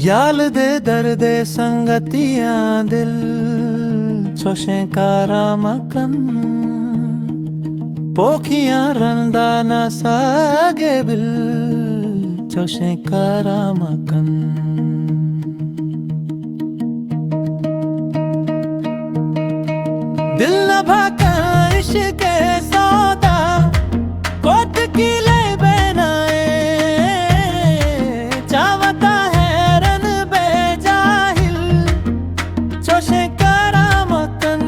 याल दे दर्दे संगतियां दिल छोशें कारामकन पोखियां रंदा न सागे बिल छोशें कारामकन दिल न भाका इश्क सौदा कोट की ले बनाए चावता हैरन बेजाहिल छोशे करामकन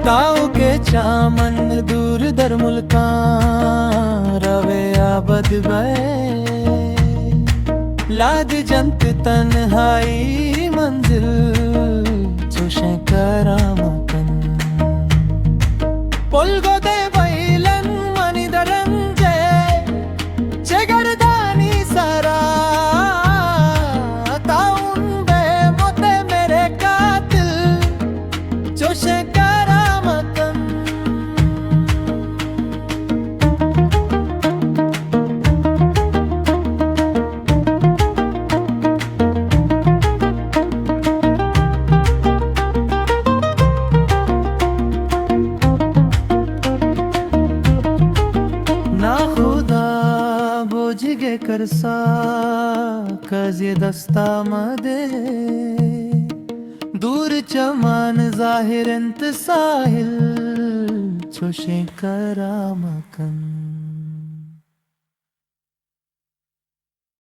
ताऊ के चामन दूर दर मुल्का रवे आबद बे लाद जंत तन्हाई मंजिल छोशे करामकन पुलगो दे वैलन मनी दरंजे चेगरदानी सारा ताउन बे मोते मेरे कातिल छोशे ना खुदा बोझगे करसा कज़े दस्ता मदे दूर चमान जाहिर इंत साहिल छोशे करामकन।